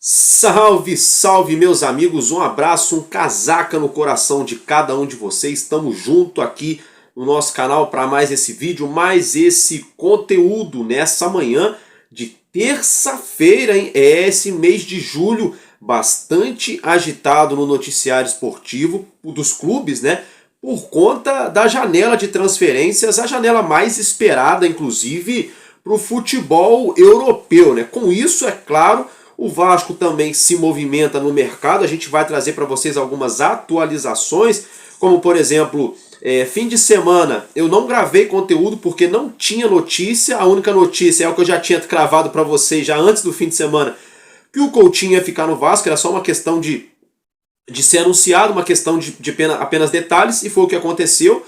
Salve, salve meus amigos, um abraço, um casaca no coração de cada um de vocês. Estamos junto aqui no nosso canal para mais esse vídeo, mais esse conteúdo nessa manhã de terça-feira, hein? É esse mês de julho bastante agitado no noticiário esportivo dos clubes, né? Por conta da janela de transferências, a janela mais esperada, inclusive, para o futebol europeu, né? Com isso, é claro, o Vasco também se movimenta no mercado. A gente vai trazer para vocês algumas atualizações, como por exemplo, fim de semana eu não gravei conteúdo porque não tinha notícia. A única notícia é o que eu já tinha cravado para vocês já antes do fim de semana, que o Coutinho ia ficar no Vasco. Era só uma questão de ser anunciado, uma questão de apenas detalhes, e foi o que aconteceu.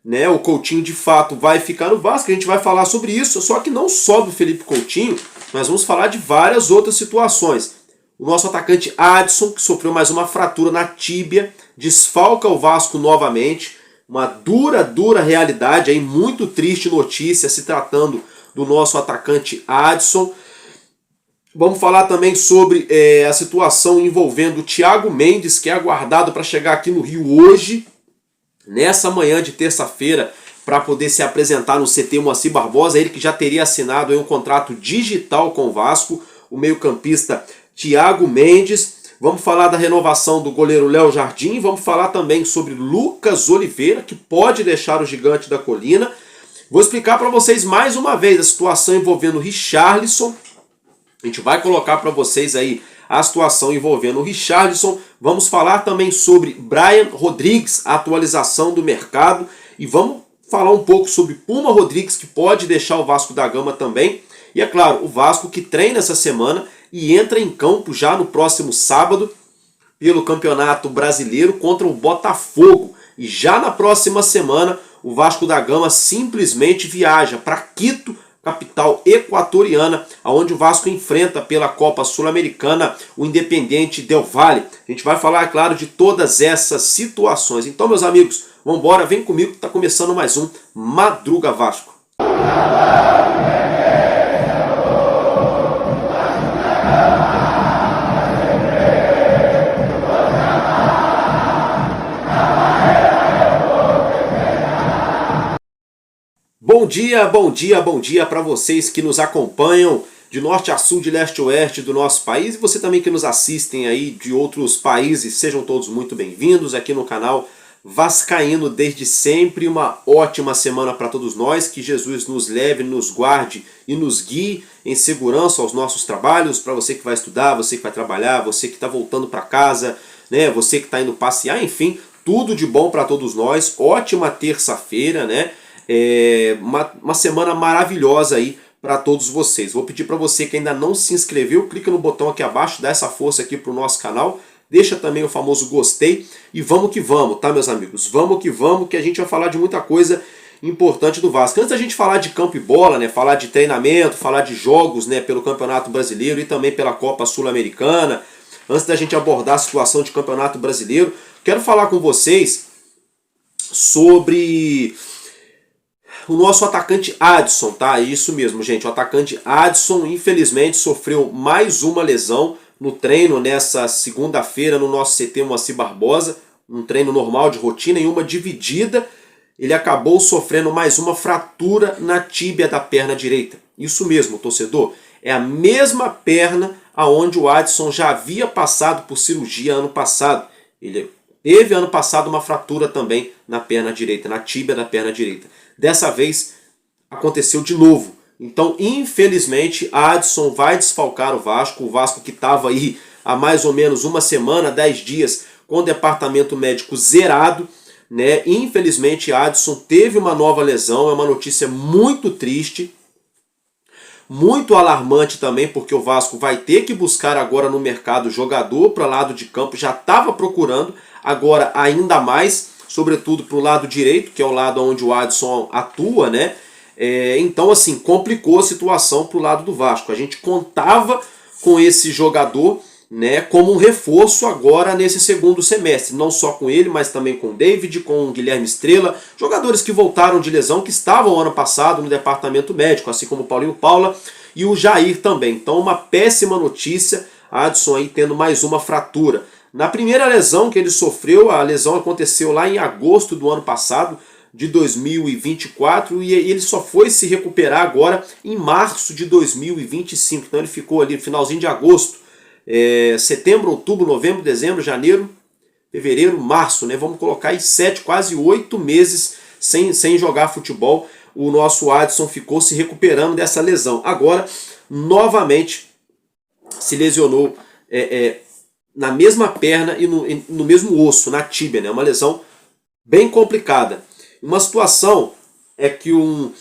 Né, o Coutinho de fato vai ficar no Vasco, a gente vai falar sobre isso, só que não só do Felipe Coutinho, nós vamos falar de várias outras situações. O nosso atacante Adson, que sofreu mais uma fratura na tíbia, desfalca o Vasco novamente, uma dura realidade, aí, muito triste notícia se tratando do nosso atacante Adson. Vamos falar também sobre a situação envolvendo o Thiago Mendes, que é aguardado para chegar aqui no Rio hoje, nessa manhã de terça-feira, para poder se apresentar no CT Moacir Barbosa, ele que já teria assinado aí um contrato digital com o Vasco, o meio-campista Thiago Mendes. Vamos falar da renovação do goleiro Léo Jardim, vamos falar também sobre Lucas Oliveira, que pode deixar o Gigante da Colina. Vou explicar para vocês mais uma vez a situação envolvendo o Richarlison. A gente vai colocar para vocês aí a situação envolvendo o Richarlison. Vamos falar também sobre Brian Rodrigues, a atualização do mercado, e vamos falar um pouco sobre Puma Rodrigues, que pode deixar o Vasco da Gama também. E é claro, o Vasco que treina essa semana e entra em campo já no próximo sábado pelo Campeonato Brasileiro contra o Botafogo. E já na próxima semana o Vasco da Gama simplesmente viaja para Quito, capital equatoriana, onde o Vasco enfrenta pela Copa Sul-Americana o Independiente Del Valle. A gente vai falar, é claro, de todas essas situações. Então, meus amigos, vamos embora, vem comigo que está começando mais um Madruga Vasco. Bom dia para vocês que nos acompanham de norte a sul, de leste a oeste do nosso país, e você também que nos assistem aí de outros países. Sejam todos muito bem-vindos aqui no canal Vascaíno desde sempre. Uma ótima semana para todos nós, que Jesus nos leve, nos guarde e nos guie em segurança aos nossos trabalhos. Para você que vai estudar, você que vai trabalhar, você que está voltando para casa, né? Você que está indo passear, enfim, tudo de bom para todos nós. Ótima terça-feira, né? Uma semana maravilhosa aí para todos vocês. Vou pedir para você que ainda não se inscreveu, clica no botão aqui abaixo, dá essa força aqui para o nosso canal, deixa também o famoso gostei e vamos que vamos, tá, meus amigos? Vamos que a gente vai falar de muita coisa importante do Vasco. Antes da gente falar de campo e bola, né, falar de treinamento, falar de jogos, né, pelo Campeonato Brasileiro e também pela Copa Sul-Americana, antes da gente abordar a situação de Campeonato Brasileiro, quero falar com vocês sobre o nosso atacante Adson, tá? Isso mesmo, gente. O atacante Adson, infelizmente, sofreu mais uma lesão no treino nessa segunda-feira no nosso CT Moacir Barbosa. Um treino normal de rotina, em uma dividida, ele acabou sofrendo mais uma fratura na tíbia da perna direita. Isso mesmo, torcedor. É a mesma perna aonde o Adson já havia passado por cirurgia ano passado. Ele teve ano passado uma fratura também na perna direita, na tíbia da perna direita. Dessa vez aconteceu de novo. Então, infelizmente, Adson vai desfalcar o Vasco que estava aí há mais ou menos uma semana, 10 dias, com o departamento médico zerado, né? Infelizmente, Adson teve uma nova lesão, é uma notícia muito triste, muito alarmante também, porque o Vasco vai ter que buscar agora no mercado jogador para o lado de campo, já estava procurando, agora ainda mais, sobretudo para o lado direito, que é o lado onde o Adson atua, né? Então, assim, complicou a situação para o lado do Vasco. A gente contava com esse jogador né, como um reforço agora nesse segundo semestre, não só com ele, mas também com o David, com o Guilherme Estrela, jogadores que voltaram de lesão, que estavam ano passado no departamento médico, assim como o Paulinho Paula e o Jair também. Então uma péssima notícia, Adson aí tendo mais uma fratura. Na primeira lesão que ele sofreu, a lesão aconteceu lá em agosto do ano passado, de 2024, e ele só foi se recuperar agora em março de 2025, então ele ficou ali no finalzinho de agosto, setembro, outubro, novembro, dezembro, janeiro, fevereiro, março, né? Vamos colocar aí 7, quase 8 meses sem jogar futebol. O nosso Adson ficou se recuperando dessa lesão. Agora, novamente, se lesionou na mesma perna e no mesmo osso, na tíbia, né? Uma lesão bem complicada. Uma situação é que um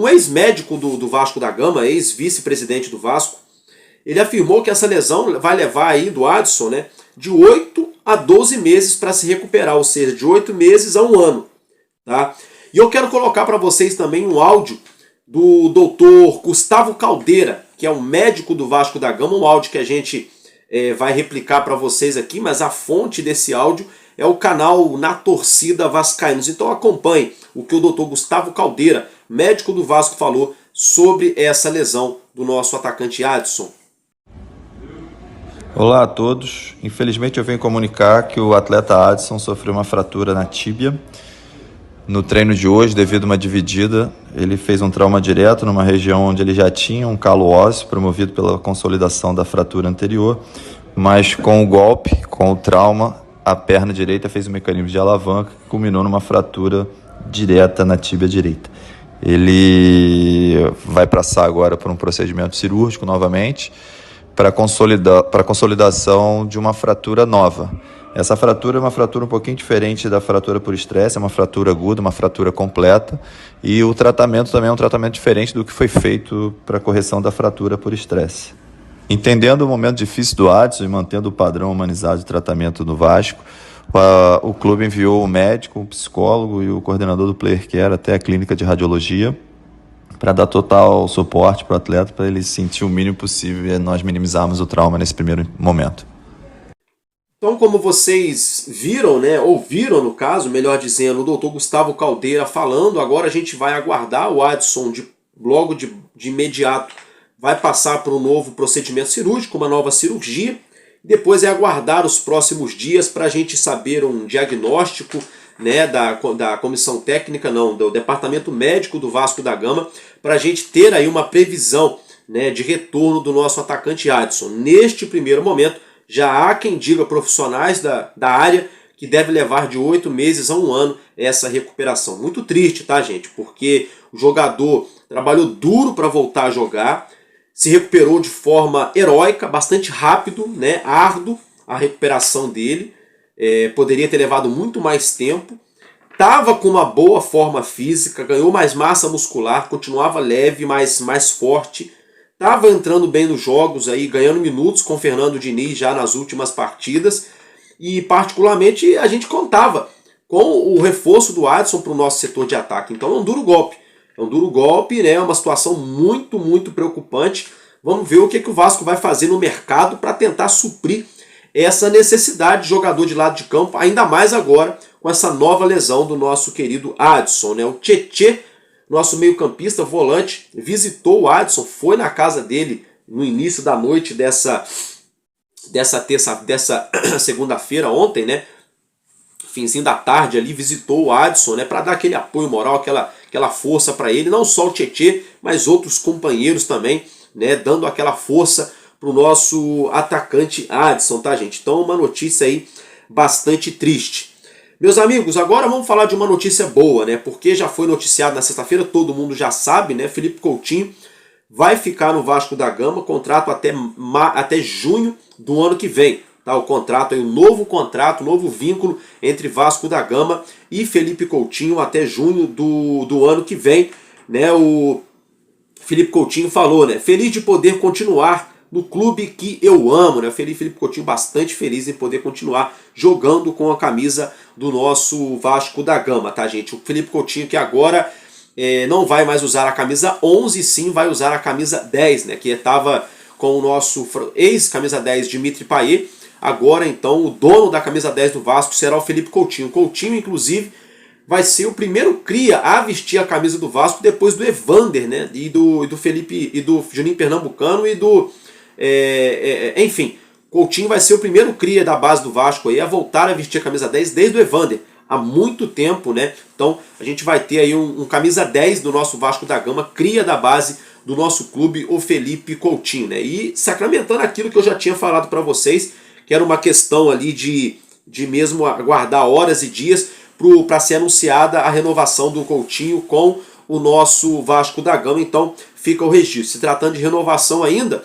ex-médico do Vasco da Gama, ex-vice-presidente do Vasco, ele afirmou que essa lesão vai levar aí do Adson, né, de 8 a 12 meses para se recuperar, ou seja, de 8 meses a 1 ano. Tá? E eu quero colocar para vocês também um áudio do doutor Gustavo Caldeira, que é um médico do Vasco da Gama, um áudio que a gente vai replicar para vocês aqui, mas a fonte desse áudio é o canal Na Torcida Vascaínos. Então acompanhe o que o doutor Gustavo Caldeira, médico do Vasco, falou sobre essa lesão do nosso atacante Adson. Olá a todos. Infelizmente eu venho comunicar que o atleta Adson sofreu uma fratura na tíbia. No treino de hoje, devido a uma dividida, ele fez um trauma direto numa região onde ele já tinha um calo ósseo promovido pela consolidação da fratura anterior, mas com o golpe, com o trauma, a perna direita fez um mecanismo de alavanca que culminou numa fratura direta na tíbia direita. Ele vai passar agora por um procedimento cirúrgico novamente, para a consolidação de uma fratura nova. Essa fratura é uma fratura um pouquinho diferente da fratura por estresse, é uma fratura aguda, uma fratura completa, e o tratamento também é um tratamento diferente do que foi feito para a correção da fratura por estresse. Entendendo o momento difícil do Adson e mantendo o padrão humanizado de tratamento no Vasco, o clube enviou o médico, o psicólogo e o coordenador do Player Care até a clínica de radiologia, para dar total suporte para o atleta, para ele sentir o mínimo possível e nós minimizarmos o trauma nesse primeiro momento. Então, como vocês viram, né, ouviram no caso, melhor dizendo, o doutor Gustavo Caldeira falando, agora a gente vai aguardar o Adson logo de imediato, vai passar por um novo procedimento cirúrgico, uma nova cirurgia, depois é aguardar os próximos dias para a gente saber um diagnóstico, né, da comissão técnica, não, do departamento médico do Vasco da Gama, para a gente ter aí uma previsão, né, de retorno do nosso atacante Adson. Neste primeiro momento, já há quem diga, profissionais da área, que deve levar de 8 meses a 1 ano essa recuperação. Muito triste, tá, gente? Porque o jogador trabalhou duro para voltar a jogar, se recuperou de forma heróica, bastante rápido, né, árduo a recuperação dele. Poderia ter levado muito mais tempo, estava com uma boa forma física, ganhou mais massa muscular, continuava leve, mais forte, estava entrando bem nos jogos, aí, ganhando minutos com o Fernando Diniz já nas últimas partidas, e particularmente a gente contava com o reforço do Adson para o nosso setor de ataque. Então é um duro golpe, né? É uma situação muito, muito preocupante. Vamos ver o que o Vasco vai fazer no mercado para tentar suprir essa necessidade de jogador de lado de campo, ainda mais agora com essa nova lesão do nosso querido Adson, né? O Tietê, nosso meio-campista, volante, visitou o Adson, foi na casa dele no início da noite dessa segunda-feira, ontem, né? Finzinho da tarde ali, visitou o Adson, né? Para dar aquele apoio moral, aquela força para ele, não só o Tietê, mas outros companheiros também, né? Dando aquela força para o nosso atacante Adson, tá, gente? Então, uma notícia aí bastante triste. Meus amigos, agora vamos falar de uma notícia boa, né? Porque já foi noticiado na sexta-feira, todo mundo já sabe, né? Felipe Coutinho vai ficar no Vasco da Gama, contrato até junho do ano que vem. Tá? O contrato aí, um novo contrato, um novo vínculo entre Vasco da Gama e Felipe Coutinho até junho do ano que vem, né? O Felipe Coutinho falou, né? Feliz de poder continuar no clube que eu amo, né? Felipe Coutinho bastante feliz em poder continuar jogando com a camisa do nosso Vasco da Gama, tá, gente? O Felipe Coutinho que agora não vai mais usar a camisa 11, sim vai usar a camisa 10, né? Que estava com o nosso ex-camisa 10 Dimitri Payet. Agora então o dono da camisa 10 do Vasco será o Felipe Coutinho. Coutinho, inclusive, vai ser o primeiro cria a vestir a camisa do Vasco depois do Evander, né? E do Felipe e do Juninho Pernambucano e do... enfim, Coutinho vai ser o primeiro cria da base do Vasco aí a voltar a vestir a camisa 10 desde o Evander. Há muito tempo, né? Então a gente vai ter aí um camisa 10 do nosso Vasco da Gama, cria da base do nosso clube, o Felipe Coutinho, né? E sacramentando aquilo que eu já tinha falado para vocês, que era uma questão ali de mesmo aguardar horas e dias para ser anunciada a renovação do Coutinho com o nosso Vasco da Gama. Então fica o registro. Se tratando de renovação ainda,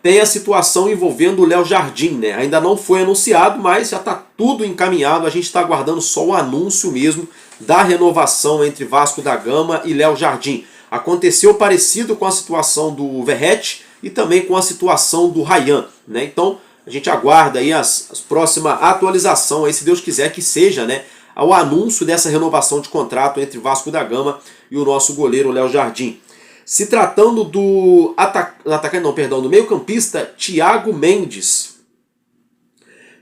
tem a situação envolvendo o Léo Jardim, né? Ainda não foi anunciado, mas já está tudo encaminhado. A gente está aguardando só o anúncio mesmo da renovação entre Vasco da Gama e Léo Jardim. Aconteceu parecido com a situação do Verratti e também com a situação do Ryan, né? Então a gente aguarda aí as próxima atualização, aí, se Deus quiser que seja, né, o anúncio dessa renovação de contrato entre Vasco da Gama e o nosso goleiro Léo Jardim. Se tratando do do meio-campista Thiago Mendes.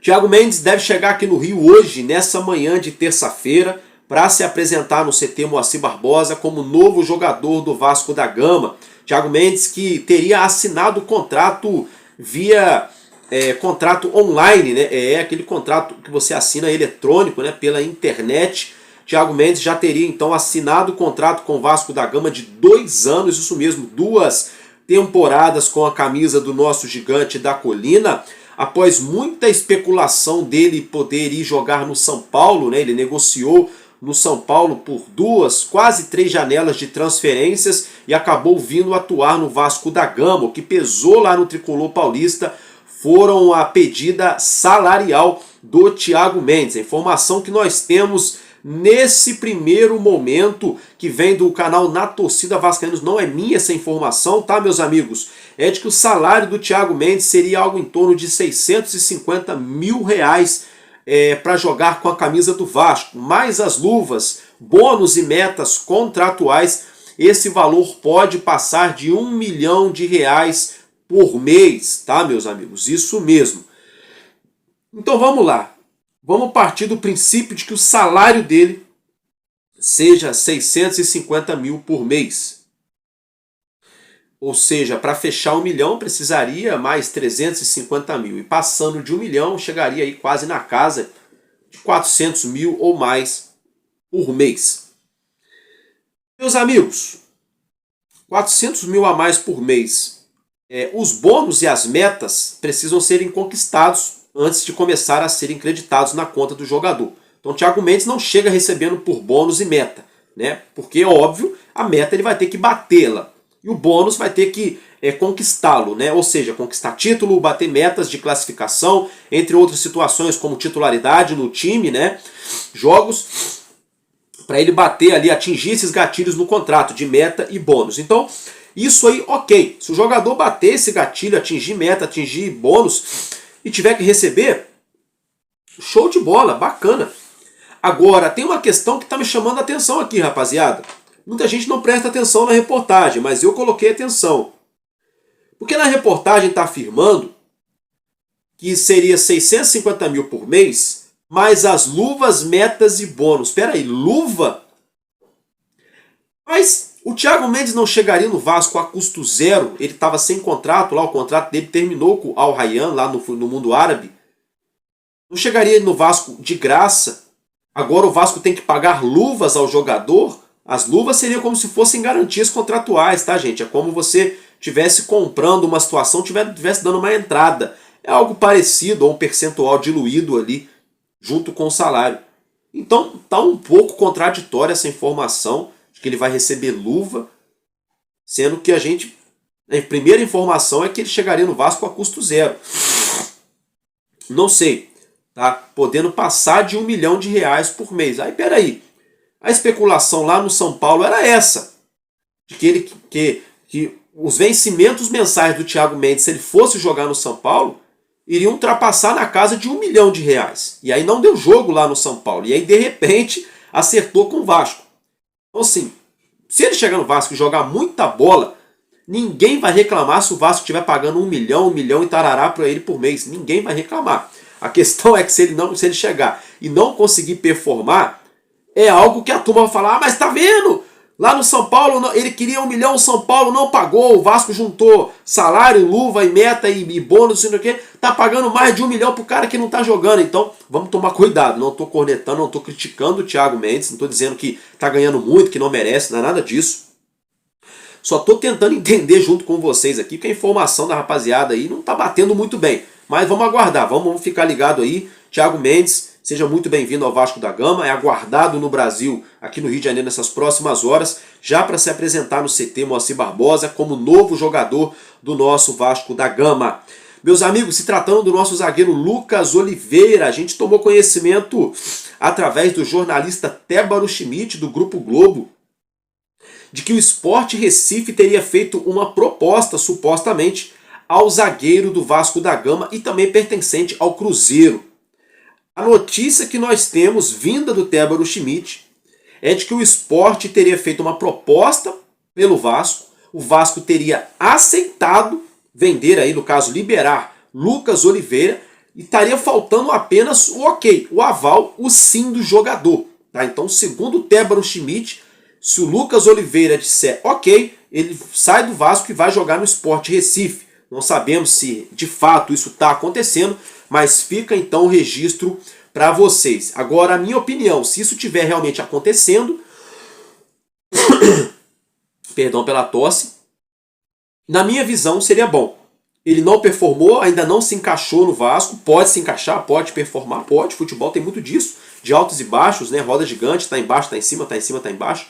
Thiago Mendes deve chegar aqui no Rio hoje, nessa manhã de terça-feira, para se apresentar no CT Moacir Barbosa como novo jogador do Vasco da Gama. Thiago Mendes, que teria assinado o contrato via contrato online, né? É aquele contrato que você assina eletrônico, né, pela internet. Thiago Mendes já teria então assinado o contrato com o Vasco da Gama de 2 anos, isso mesmo, 2 temporadas com a camisa do nosso gigante da colina. Após muita especulação dele poder ir jogar no São Paulo, né, ele negociou no São Paulo por 2, quase 3 janelas de transferências e acabou vindo atuar no Vasco da Gama. O que pesou lá no tricolor paulista foram a pedida salarial do Thiago Mendes. A informação que nós temos nesse primeiro momento, que vem do canal Na Torcida Vascaínos, não é minha essa informação, tá, meus amigos? É de que o salário do Thiago Mendes seria algo em torno de R$650 mil para jogar com a camisa do Vasco, mais as luvas, bônus e metas contratuais. Esse valor pode passar de R$1 milhão por mês, tá, meus amigos? Isso mesmo. Então vamos lá. Vamos partir do princípio de que o salário dele seja 650 mil por mês. Ou seja, para fechar 1 milhão precisaria mais 350 mil. E passando de 1 milhão chegaria aí quase na casa de 400 mil ou mais por mês. Meus amigos, 400 mil a mais por mês. Os bônus e as metas precisam serem conquistados antes de começar a serem creditados na conta do jogador. Então o Thiago Mendes não chega recebendo por bônus e meta, né? Porque, óbvio, a meta ele vai ter que batê-la. E o bônus vai ter que conquistá-lo, né? Ou seja, conquistar título, bater metas de classificação, entre outras situações como titularidade no time, né? Jogos para ele bater ali, atingir esses gatilhos no contrato de meta e bônus. Então, isso aí, ok. Se o jogador bater esse gatilho, atingir meta, atingir bônus e tiver que receber, show de bola, bacana. Agora, tem uma questão que está me chamando a atenção aqui, rapaziada. Muita gente não presta atenção na reportagem, mas eu coloquei atenção. Porque na reportagem está afirmando que seria 650 mil por mês, mais as luvas, metas e bônus. Espera aí, luva? Mas o Thiago Mendes não chegaria no Vasco a custo zero? Ele estava sem contrato lá, o contrato dele terminou com o Al Rayyan lá no mundo árabe. Não chegaria no Vasco de graça? Agora o Vasco tem que pagar luvas ao jogador? As luvas seriam como se fossem garantias contratuais, tá, gente? É como você estivesse comprando uma situação, estivesse dando uma entrada. É algo parecido, ou um percentual diluído ali, junto com o salário. Então, tá um pouco contraditória essa informação de que ele vai receber luva, sendo que a primeira informação é que ele chegaria no Vasco a custo zero. Não sei, tá? Podendo passar de R$1 milhão por mês. Aí, peraí. A especulação lá no São Paulo era essa, de que os vencimentos mensais do Thiago Mendes, se ele fosse jogar no São Paulo, iriam ultrapassar na casa de R$1 milhão. E aí não deu jogo lá no São Paulo. E aí, de repente, acertou com o Vasco. Então, assim, se ele chegar no Vasco e jogar muita bola, Ninguém vai reclamar se o Vasco estiver pagando 1 milhão e tarará para ele por mês. Ninguém vai reclamar. A questão é que se ele chegar e não conseguir performar, é algo que a turma vai falar, mas tá vendo? Lá no São Paulo, ele queria 1 milhão, o São Paulo não pagou, o Vasco juntou salário, luva e meta e bônus, não sei o que, tá pagando mais de 1 milhão pro cara que não tá jogando. Então, vamos tomar cuidado, não tô cornetando, não tô criticando o Thiago Mendes, não tô dizendo que tá ganhando muito, que não merece, não é nada disso. Só tô tentando entender junto com vocês aqui, que a informação da rapaziada aí não tá batendo muito bem. Mas vamos aguardar, vamos ficar ligado aí. Thiago Mendes, seja muito bem-vindo ao Vasco da Gama, é aguardado no Brasil, aqui no Rio de Janeiro, nessas próximas horas, já para se apresentar no CT Moacir Barbosa como novo jogador do nosso Vasco da Gama. Meus amigos, se tratando do nosso zagueiro Lucas Oliveira, a gente tomou conhecimento através do jornalista Tébaro Schmidt, do Grupo Globo, de que o Sport Recife teria feito uma proposta, supostamente, ao zagueiro do Vasco da Gama e também pertencente ao Cruzeiro. A notícia que nós temos, vinda do Tébaro Schmidt, é de que o Sport teria feito uma proposta pelo Vasco, o Vasco teria aceitado vender, aí no caso liberar Lucas Oliveira, e estaria faltando apenas o ok, o aval, o sim do jogador. Tá? Então, segundo o Tébaro Schmidt, se o Lucas Oliveira disser ok, ele sai do Vasco e vai jogar no Sport Recife. Não sabemos se de fato isso está acontecendo, mas fica então o registro para vocês. Agora, a minha opinião, se isso estiver realmente acontecendo, perdão pela tosse, na minha visão seria bom. Ele não performou, ainda não se encaixou no Vasco, pode se encaixar, pode performar, pode. Futebol tem muito disso, de altos e baixos, né? Roda gigante, está embaixo, está em cima, está em cima, está embaixo.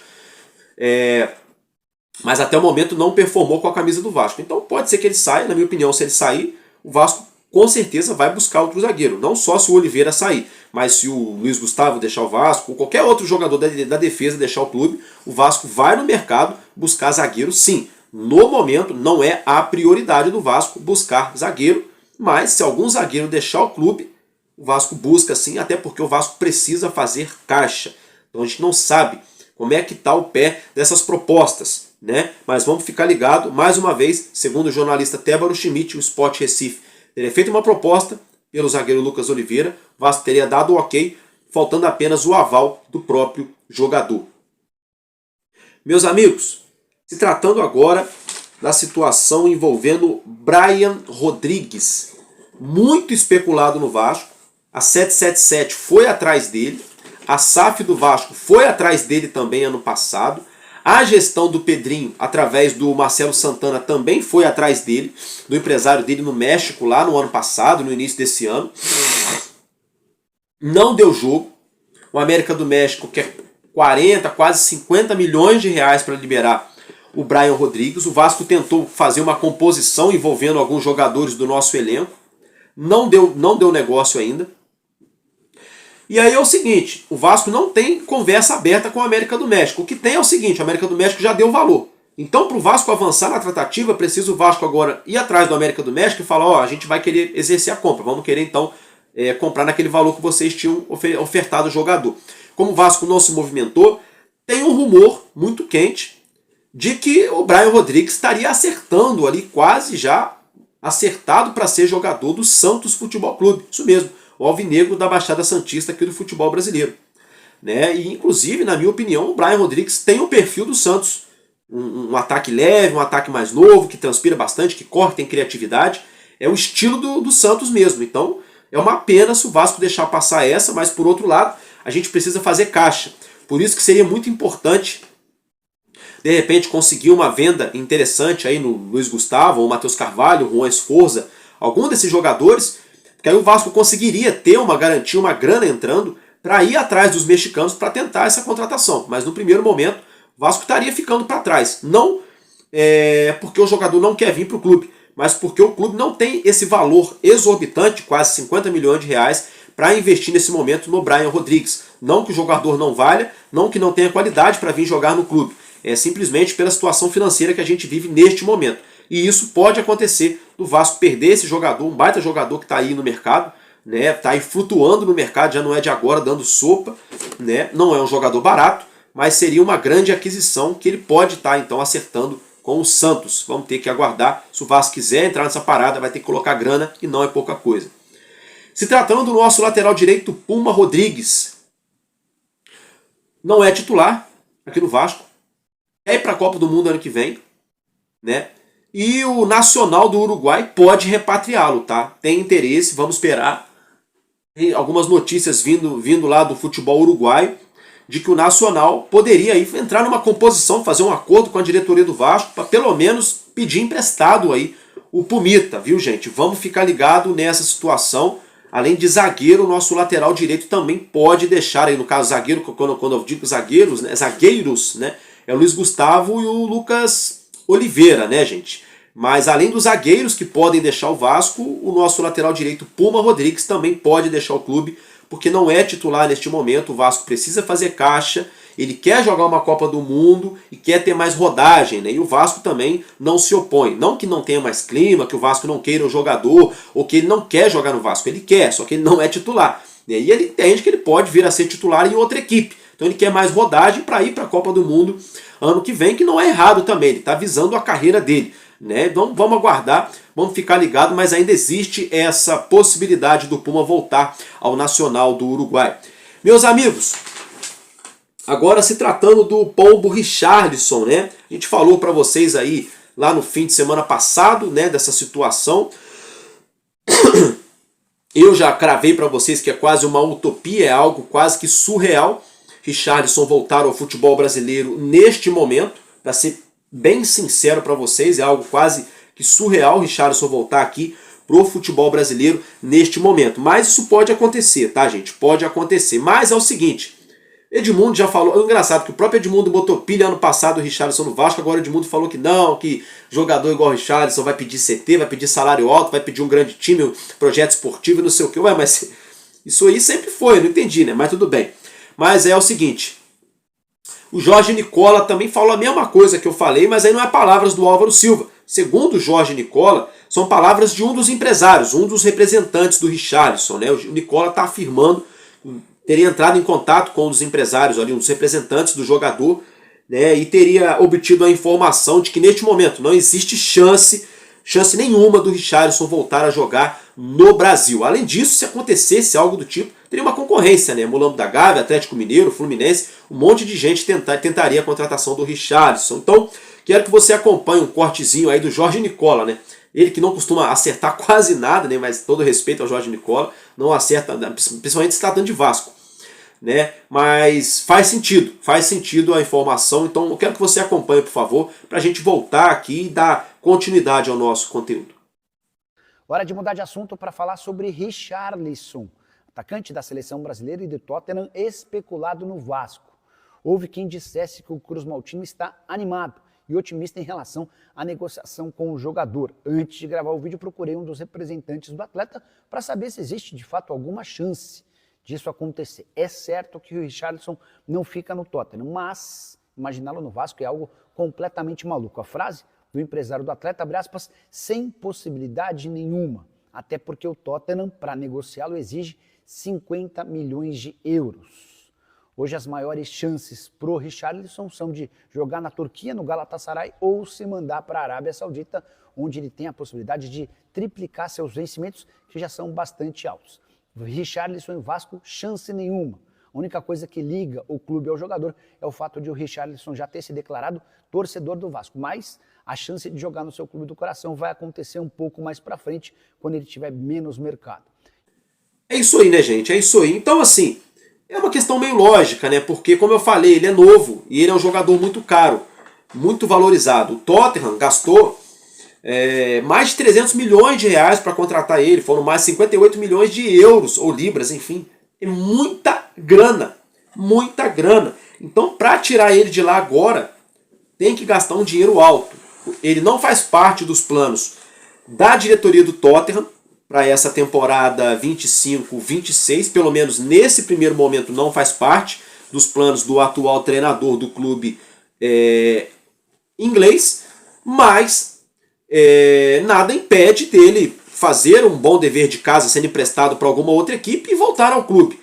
Mas até o momento não performou com a camisa do Vasco. Então pode ser que ele saia, na minha opinião, se ele sair, o Vasco com certeza vai buscar outro zagueiro. Não só se o Oliveira sair, mas se o Luiz Gustavo deixar o Vasco, ou qualquer outro jogador da defesa deixar o clube, o Vasco vai no mercado buscar zagueiro sim. No momento não é a prioridade do Vasco buscar zagueiro, mas se algum zagueiro deixar o clube, o Vasco busca sim, até porque o Vasco precisa fazer caixa. Então a gente não sabe como é que está o pé dessas propostas, né? Mas vamos ficar ligado, mais uma vez, segundo o jornalista Tébaro Schmidt, o Sport Recife teria feito uma proposta pelo zagueiro Lucas Oliveira, o Vasco teria dado o ok, faltando apenas o aval do próprio jogador. Meus amigos, se tratando agora da situação envolvendo Brian Rodrigues, muito especulado no Vasco, a 777 foi atrás dele, a SAF do Vasco foi atrás dele também ano passado, a gestão do Pedrinho, através do Marcelo Santana, também foi atrás dele, do empresário dele no México, lá no ano passado, no início desse ano. Não deu jogo. O América do México quer 40, quase 50 milhões de reais para liberar o Brian Rodrigues. O Vasco tentou fazer uma composição envolvendo alguns jogadores do nosso elenco. Não deu negócio ainda. E aí é o seguinte, o Vasco não tem conversa aberta com a América do México. O que tem é o seguinte, a América do México já deu valor. Então, para o Vasco avançar na tratativa, precisa o Vasco agora ir atrás do América do México e falar, ó, a gente vai querer exercer a compra, vamos querer então comprar naquele valor que vocês tinham ofertado ao jogador. Como o Vasco não se movimentou, tem um rumor muito quente de que o Brian Rodrigues estaria acertando ali, quase já acertado para ser jogador do Santos Futebol Clube. Isso mesmo. O alvinegro da Baixada Santista aqui do futebol brasileiro. Né? E, inclusive, na minha opinião, o Brian Rodrigues tem o perfil do Santos. Um ataque leve, um ataque mais novo, que transpira bastante, que corre, tem criatividade. É o estilo do Santos mesmo. Então, é uma pena se o Vasco deixar passar essa, mas, por outro lado, a gente precisa fazer caixa. Por isso que seria muito importante, de repente, conseguir uma venda interessante aí no Luiz Gustavo, ou Matheus Carvalho, Juan Esforza, algum desses jogadores, que aí o Vasco conseguiria ter uma garantia, uma grana entrando, para ir atrás dos mexicanos para tentar essa contratação. Mas no primeiro momento, o Vasco estaria ficando para trás. Não porque o jogador não quer vir para o clube, mas porque o clube não tem esse valor exorbitante, quase 50 milhões de reais, para investir nesse momento no Brian Rodrigues. Não que o jogador não valha, não que não tenha qualidade para vir jogar no clube. É simplesmente pela situação financeira que a gente vive neste momento. E isso pode acontecer do Vasco perder esse jogador, um baita jogador que está aí no mercado, né? Está aí flutuando no mercado, já não é de agora, dando sopa, né? Não é um jogador barato, mas seria uma grande aquisição que ele pode estar então acertando com o Santos. Vamos ter que aguardar. Se o Vasco quiser entrar nessa parada, vai ter que colocar grana e não é pouca coisa. Se tratando do nosso lateral direito, Puma Rodrigues, não é titular aqui no Vasco. É ir para a Copa do Mundo ano que vem, né? E o Nacional do Uruguai pode repatriá-lo, tá? Tem interesse, vamos esperar. Tem algumas notícias vindo lá do futebol uruguaio de que o Nacional poderia aí entrar numa composição, fazer um acordo com a diretoria do Vasco para pelo menos pedir emprestado aí o Pumita, viu, gente? Vamos ficar ligado nessa situação. Além de zagueiro, o nosso lateral direito também pode deixar aí, no caso zagueiro, quando eu digo zagueiros, né, é o Luiz Gustavo e o Lucas Oliveira, né, gente? Mas além dos zagueiros que podem deixar o Vasco, o nosso lateral direito, Puma Rodrigues, também pode deixar o clube, porque não é titular neste momento. O Vasco precisa fazer caixa, ele quer jogar uma Copa do Mundo e quer ter mais rodagem, né? E o Vasco também não se opõe. Não que não tenha mais clima, que o Vasco não queira o jogador, ou que ele não quer jogar no Vasco. Ele quer, só que ele não é titular. E ele entende que ele pode vir a ser titular em outra equipe. Então ele quer mais rodagem para ir para a Copa do Mundo ano que vem, que não é errado também. Ele está visando a carreira dele, né? Então vamos aguardar, vamos ficar ligado, mas ainda existe essa possibilidade do Puma voltar ao Nacional do Uruguai. Meus amigos, agora se tratando do Pombo Richarlison, né? A gente falou para vocês aí lá no fim de semana passado, né, dessa situação. Eu já cravei para vocês que é quase uma utopia, é algo quase que surreal. Richarlison voltar ao futebol brasileiro neste momento, para ser bem sincero para vocês, é algo quase que surreal Richarlison voltar aqui pro futebol brasileiro neste momento. Mas isso pode acontecer, tá, gente? Pode acontecer. Mas é o seguinte, Edmundo já falou, é engraçado que o próprio Edmundo botou pilha ano passado o Richarlison no Vasco, agora o Edmundo falou que não, que jogador igual o Richarlison vai pedir CT, vai pedir salário alto, vai pedir um grande time, um projeto esportivo, não sei o que. Ué, mas isso aí sempre foi, eu não entendi, né? Mas tudo bem. Mas é o seguinte, o Jorge Nicola também falou a mesma coisa que eu falei, mas aí não é palavras do Álvaro Silva. Segundo o Jorge Nicola, são palavras de um dos empresários, um dos representantes do Richarlison, né? O Nicola está afirmando, teria entrado em contato com um dos empresários, ali, um dos representantes do jogador, né? E teria obtido a informação de que neste momento não existe chance nenhuma do Richarlison voltar a jogar no Brasil. Além disso, se acontecesse algo do tipo, teria uma concorrência, né? Mulambo da Gávea, Atlético Mineiro, Fluminense, um monte de gente tentaria a contratação do Richarlison. Então, quero que você acompanhe um cortezinho aí do Jorge Nicola, né? Ele que não costuma acertar quase nada, né? Mas todo respeito ao Jorge Nicola, não acerta, principalmente se tratando de Vasco, né? Mas faz sentido a informação, então eu quero que você acompanhe, por favor, para a gente voltar aqui e dar continuidade ao nosso conteúdo. Hora de mudar de assunto para falar sobre Richarlison, atacante da seleção brasileira e do Tottenham, especulado no Vasco. Houve quem dissesse que o Cruz Maltino está animado e otimista em relação à negociação com o jogador. Antes de gravar o vídeo, procurei um dos representantes do atleta para saber se existe de fato alguma chance disso acontecer. É certo que o Richarlison não fica no Tottenham, mas imaginá-lo no Vasco é algo completamente maluco. A frase do empresário do atleta, abre aspas, sem possibilidade nenhuma, até porque o Tottenham, para negociá-lo, exige 50 milhões de euros. Hoje as maiores chances para o Richarlison são de jogar na Turquia, no Galatasaray, ou se mandar para a Arábia Saudita, onde ele tem a possibilidade de triplicar seus vencimentos, que já são bastante altos. Richarlison em Vasco, chance nenhuma. A única coisa que liga o clube ao jogador é o fato de o Richarlison já ter se declarado torcedor do Vasco, mas a chance de jogar no seu clube do coração vai acontecer um pouco mais para frente, quando ele tiver menos mercado. É isso aí, né, gente? É isso aí. Então, assim, é uma questão meio lógica, né? Porque, como eu falei, ele é novo e ele é um jogador muito caro, muito valorizado. O Tottenham gastou mais de 300 milhões de reais para contratar ele, foram mais 58 milhões de euros ou libras, enfim. É muita grana, muita grana. Então, para tirar ele de lá agora, tem que gastar um dinheiro alto. Ele não faz parte dos planos da diretoria do Tottenham para essa temporada 25-26, pelo menos nesse primeiro momento não faz parte dos planos do atual treinador do clube inglês, mas nada impede dele fazer um bom dever de casa sendo emprestado para alguma outra equipe e voltar ao clube.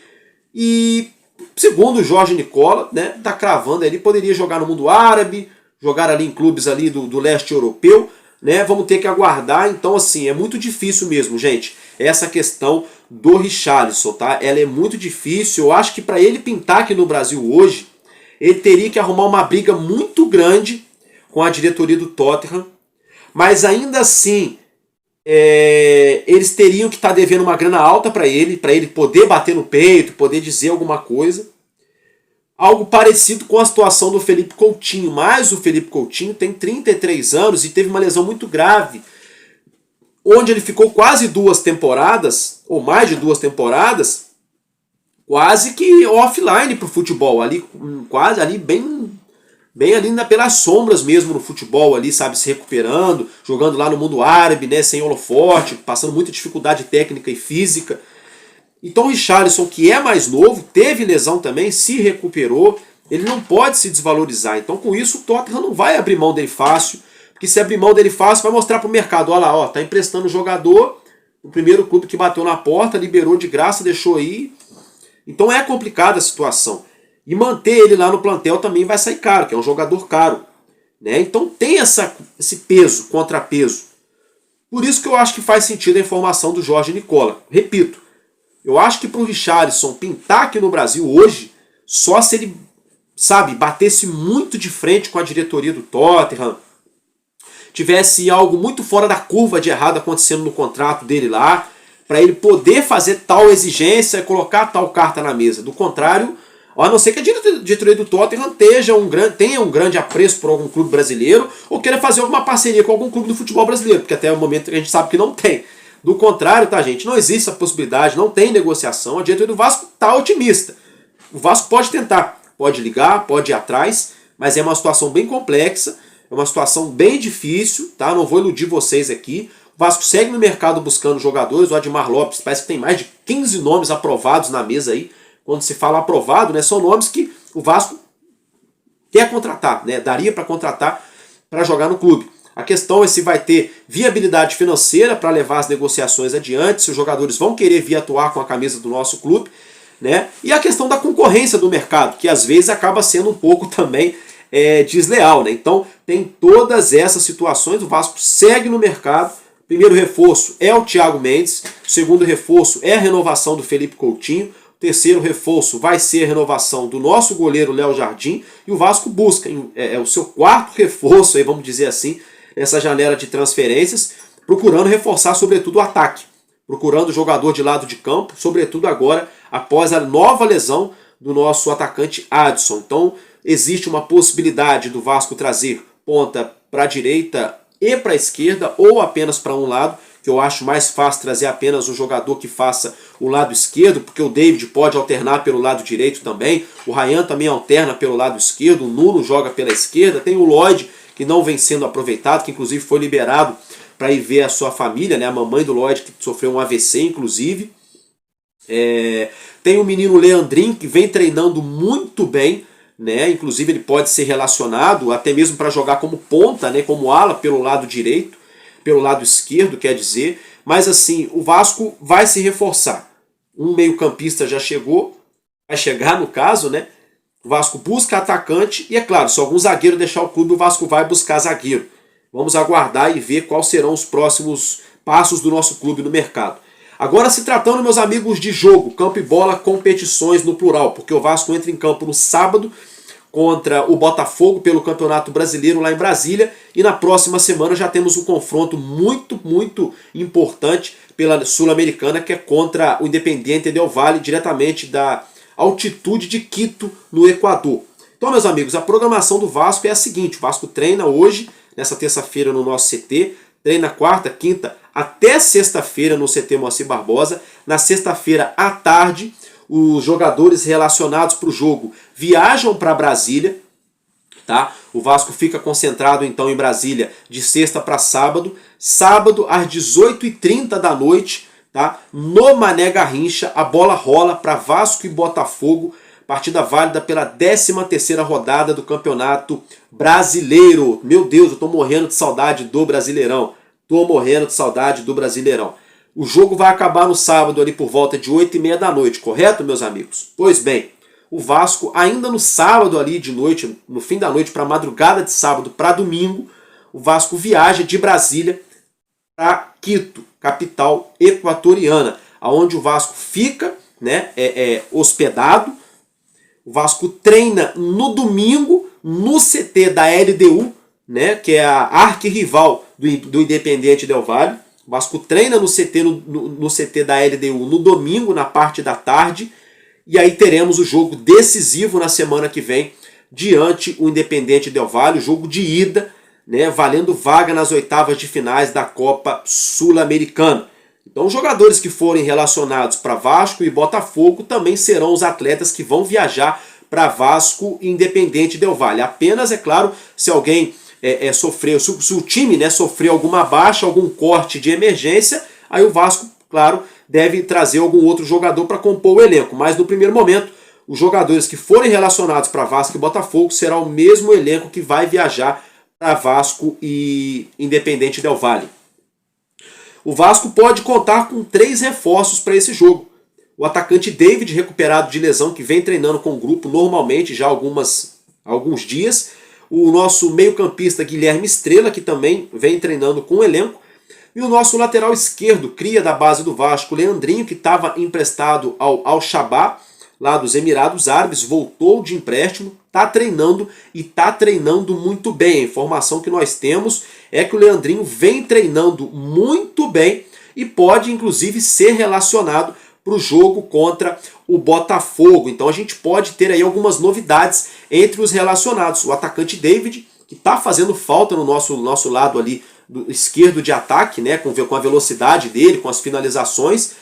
E segundo o Jorge Nicola, né, tá cravando, ele poderia jogar no mundo árabe, jogaram ali em clubes ali do leste europeu, né? Vamos ter que aguardar. Então, assim, é muito difícil mesmo, gente, essa questão do Richarlison, tá? Ela é muito difícil. Eu acho que para ele pintar aqui no Brasil hoje, ele teria que arrumar uma briga muito grande com a diretoria do Tottenham, mas ainda assim eles teriam que estar devendo uma grana alta para ele poder bater no peito, poder dizer alguma coisa. Algo parecido com a situação do Philippe Coutinho, mas o Philippe Coutinho tem 33 anos e teve uma lesão muito grave, onde ele ficou quase 2 temporadas, ou mais de 2 temporadas, quase que offline para o futebol, ali, quase ali bem ali pelas sombras mesmo no futebol, ali, sabe, se recuperando, jogando lá no mundo árabe, né, sem holofote, passando muita dificuldade técnica e física. Então o Richarlison, que é mais novo, teve lesão também, se recuperou, ele não pode se desvalorizar. Então com isso o Tottenham não vai abrir mão dele fácil, porque se abrir mão dele fácil vai mostrar para o mercado, olha lá, ó, tá emprestando o jogador, o primeiro clube que bateu na porta, liberou de graça, deixou aí. Então é complicada a situação. E manter ele lá no plantel também vai sair caro, que é um jogador caro, né? Então tem esse peso, contrapeso. Por isso que eu acho que faz sentido a informação do Jorge Nicola. Repito, eu acho que para o Richarlison pintar aqui no Brasil hoje, só se ele, sabe, batesse muito de frente com a diretoria do Tottenham, tivesse algo muito fora da curva de errado acontecendo no contrato dele lá, para ele poder fazer tal exigência e colocar tal carta na mesa. Do contrário, a não ser que a diretoria do Tottenham tenha um grande apreço por algum clube brasileiro ou queira fazer alguma parceria com algum clube do futebol brasileiro, porque até o momento a gente sabe que não tem. Do contrário, tá, gente? Não existe essa possibilidade, não tem negociação. A diretoria do Vasco está otimista. O Vasco pode tentar, pode ligar, pode ir atrás, mas é uma situação bem complexa, é uma situação bem difícil, tá? Não vou iludir vocês aqui. O Vasco segue no mercado buscando jogadores. O Admar Lopes parece que tem mais de 15 nomes aprovados na mesa aí. Quando se fala aprovado, né, são nomes que o Vasco quer contratar, né, daria para contratar para jogar no clube. A questão é se vai ter viabilidade financeira para levar as negociações adiante, se os jogadores vão querer vir atuar com a camisa do nosso clube, né, e a questão da concorrência do mercado, que às vezes acaba sendo um pouco também desleal, né. Então tem todas essas situações, o Vasco segue no mercado. Primeiro reforço é o Thiago Mendes, o segundo reforço é a renovação do Philippe Coutinho, terceiro reforço vai ser a renovação do nosso goleiro Léo Jardim, e o Vasco busca o seu quarto reforço, aí, vamos dizer assim, nessa janela de transferências, procurando reforçar sobretudo o ataque, procurando jogador de lado de campo, sobretudo agora após a nova lesão do nosso atacante Adson. Então existe uma possibilidade do Vasco trazer ponta para a direita e para a esquerda, ou apenas para um lado, que eu acho mais fácil trazer apenas um jogador que faça o lado esquerdo, porque o David pode alternar pelo lado direito também, o Ryan também alterna pelo lado esquerdo, o Nuno joga pela esquerda, tem o Lloyd, que não vem sendo aproveitado, que inclusive foi liberado para ir ver a sua família, né, a mamãe do Lloyd, que sofreu um AVC, inclusive. Tem o menino Leandrinho, que vem treinando muito bem, né, inclusive ele pode ser relacionado, até mesmo para jogar como ponta, né, como ala pelo lado direito, pelo lado esquerdo, quer dizer, mas assim, o Vasco vai se reforçar. Um meio-campista já chegou, vai chegar no caso, né? O Vasco busca atacante e, é claro, se algum zagueiro deixar o clube, o Vasco vai buscar zagueiro. Vamos aguardar e ver quais serão os próximos passos do nosso clube no mercado. Agora, se tratando, meus amigos, de jogo, campo e bola, competições no plural, porque o Vasco entra em campo no sábado contra o Botafogo pelo Campeonato Brasileiro lá em Brasília, e na próxima semana já temos um confronto muito, muito importante pela Sul-Americana, que é contra o Independiente del Valle, diretamente da altitude de Quito, no Equador. Então, meus amigos, a programação do Vasco é a seguinte: o Vasco treina hoje, nessa terça-feira no nosso CT, treina quarta, quinta, até sexta-feira no CT Moacir Barbosa. Na sexta-feira à tarde, os jogadores relacionados para o jogo viajam para Brasília, tá? O Vasco fica concentrado então em Brasília de sexta para sábado. Sábado às 18h30 da noite, tá? No Mané Garrincha, a bola rola para Vasco e Botafogo, partida válida pela 13ª rodada do Campeonato Brasileiro. Meu Deus, eu estou morrendo de saudade do Brasileirão. Estou morrendo de saudade do Brasileirão. O jogo vai acabar no sábado ali por volta de 8h30 da noite, correto, meus amigos? Pois bem, o Vasco ainda no sábado ali de noite, no fim da noite para madrugada de sábado para domingo, o Vasco viaja de Brasília para Quito, capital equatoriana, aonde o Vasco fica, né, hospedado. O Vasco treina no domingo no CT da LDU, né, que é a arquirrival do Independiente Del Valle. O Vasco treina no CT da LDU no domingo, na parte da tarde, e aí teremos o jogo decisivo na semana que vem, diante o Independiente Del Valle, o jogo de ida, né, valendo vaga nas oitavas de finais da Copa Sul-Americana. Então os jogadores que forem relacionados para Vasco e Botafogo também serão os atletas que vão viajar para Vasco e Independiente Del Valle. Apenas, é claro, se alguém sofreu, se o time, né, sofrer alguma baixa, algum corte de emergência, aí o Vasco, claro, deve trazer algum outro jogador para compor o elenco. Mas no primeiro momento, os jogadores que forem relacionados para Vasco e Botafogo será o mesmo elenco que vai viajar para Vasco e Independiente Del Valle. O Vasco pode contar com 3 reforços para esse jogo. O atacante David, recuperado de lesão, que vem treinando com o grupo normalmente já há alguns dias. O nosso meio-campista Guilherme Estrela, que também vem treinando com o elenco. E o nosso lateral esquerdo, cria da base do Vasco, Leandrinho, que estava emprestado ao Al-Shabaab, lá dos Emirados Árabes, voltou de empréstimo, está treinando e está treinando muito bem. A informação que nós temos é que o Leandrinho vem treinando muito bem e pode inclusive ser relacionado para o jogo contra o Botafogo. Então a gente pode ter aí algumas novidades entre os relacionados. O atacante David, que está fazendo falta no nosso lado ali do esquerdo de ataque, né, com a velocidade dele, com as finalizações.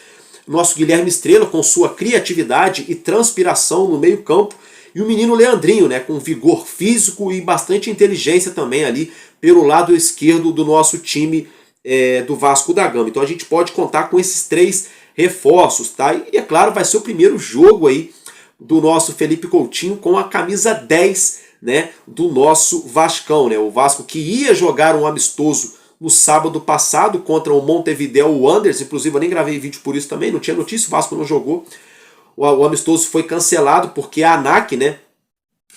Nosso Guilherme Estrela, com sua criatividade e transpiração no meio campo. E o menino Leandrinho, né, com vigor físico e bastante inteligência também ali pelo lado esquerdo do nosso time do Vasco da Gama. Então a gente pode contar com esses 3 reforços, tá? E é claro, vai ser o primeiro jogo aí do nosso Felipe Coutinho com a camisa 10, né, do nosso Vascão, né? O Vasco que ia jogar um amistoso no sábado passado contra o Montevideo Wanderers, inclusive eu nem gravei vídeo por isso também, não tinha notícia, o Vasco não jogou. O amistoso foi cancelado porque a ANAC, né,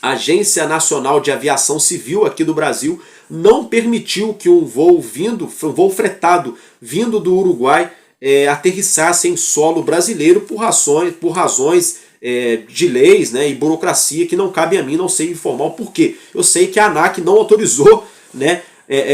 Agência Nacional de Aviação Civil aqui do Brasil, não permitiu que um voo fretado vindo do Uruguai aterrissasse em solo brasileiro por razões de leis, né, e burocracia que não cabe a mim, não sei informar o porquê. Eu sei que a ANAC não autorizou, né,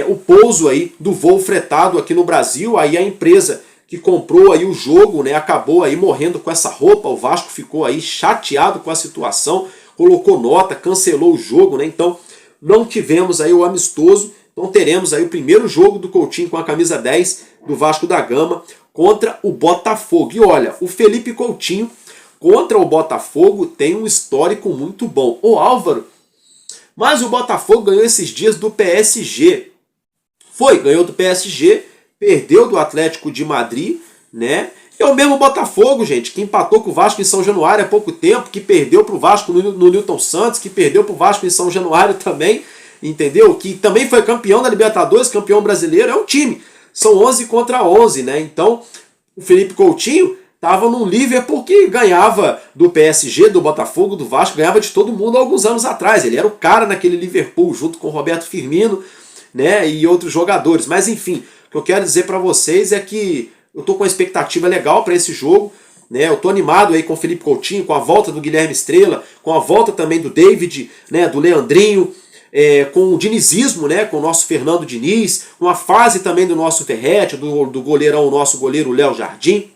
o pouso aí do voo fretado aqui no Brasil. Aí a empresa que comprou aí o jogo, né, acabou aí morrendo com essa roupa. O Vasco ficou aí chateado com a situação, colocou nota, cancelou o jogo, né? Então não tivemos aí o amistoso. Então teremos aí o primeiro jogo do Coutinho com a camisa 10 do Vasco da Gama contra o Botafogo. E olha, o Felipe Coutinho contra o Botafogo tem um histórico muito bom. Ô Álvaro, mas o Botafogo ganhou esses dias do PSG. Ganhou do PSG, perdeu do Atlético de Madrid, né? E é o mesmo Botafogo, gente, que empatou com o Vasco em São Januário há pouco tempo, que perdeu para o Vasco no Newton Santos, que perdeu para o Vasco em São Januário também, entendeu? Que também foi campeão da Libertadores, campeão brasileiro. É um time, são 11 contra 11, né? Então o Felipe Coutinho estava no Liverpool que ganhava do PSG, do Botafogo, do Vasco, ganhava de todo mundo há alguns anos atrás. Ele era o cara naquele Liverpool, junto com o Roberto Firmino, né, e outros jogadores. Mas enfim, o que eu quero dizer para vocês é que eu estou com uma expectativa legal para esse jogo, né? Eu estou animado aí com o Felipe Coutinho, com a volta do Guilherme Estrela, com a volta também do David, né, do Leandrinho, com o dinizismo, né, com o nosso Fernando Diniz, com a fase também do nosso Ferretti, do goleirão, o nosso goleiro Léo Jardim.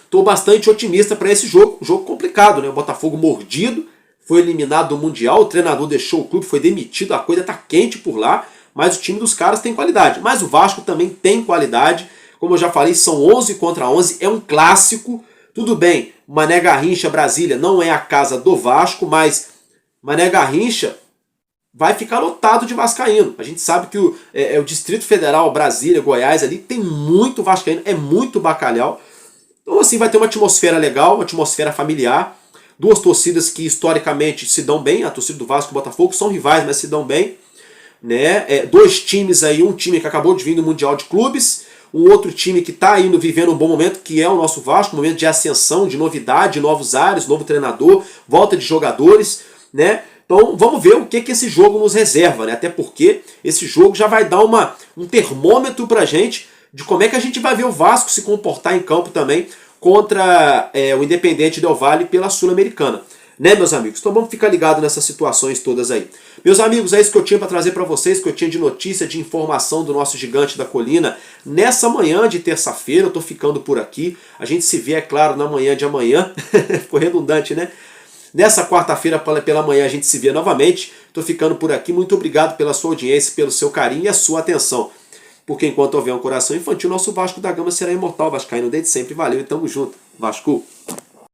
Estou bastante otimista para esse jogo, um jogo complicado, né? O Botafogo mordido, foi eliminado do Mundial, o treinador deixou o clube, foi demitido, a coisa está quente por lá, mas o time dos caras tem qualidade. Mas o Vasco também tem qualidade, como eu já falei, são 11 contra 11, é um clássico. Tudo bem, Mané Garrincha, Brasília, não é a casa do Vasco, mas Mané Garrincha vai ficar lotado de vascaíno. A gente sabe que o Distrito Federal, Brasília, Goiás, ali tem muito vascaíno, é muito bacalhau. Então assim, vai ter uma atmosfera legal, uma atmosfera familiar. Duas torcidas que historicamente se dão bem, a torcida do Vasco e do Botafogo são rivais, mas se dão bem, né? Dois times aí, um time que acabou de vir do Mundial de Clubes, um outro time que está indo vivendo um bom momento, que é o nosso Vasco, um momento de ascensão, de novidade, novos ares, novo treinador, volta de jogadores, né? Então vamos ver o que esse jogo nos reserva, né? Até porque esse jogo já vai dar um termômetro pra gente de como é que a gente vai ver o Vasco se comportar em campo também contra o Independente Del Valle pela Sul-Americana. Né, meus amigos? Então vamos ficar ligados nessas situações todas aí. Meus amigos, é isso que eu tinha para trazer para vocês, que eu tinha de notícia, de informação do nosso gigante da colina. Nessa manhã de terça-feira, eu tô ficando por aqui. A gente se vê, é claro, na manhã de amanhã. Ficou redundante, né? Nessa quarta-feira pela manhã a gente se vê novamente. Tô ficando por aqui. Muito obrigado pela sua audiência, pelo seu carinho e a sua atenção. Porque enquanto houver um coração infantil, nosso Vasco da Gama será imortal. Vascaíno desde sempre. Valeu e tamo junto. Vasco!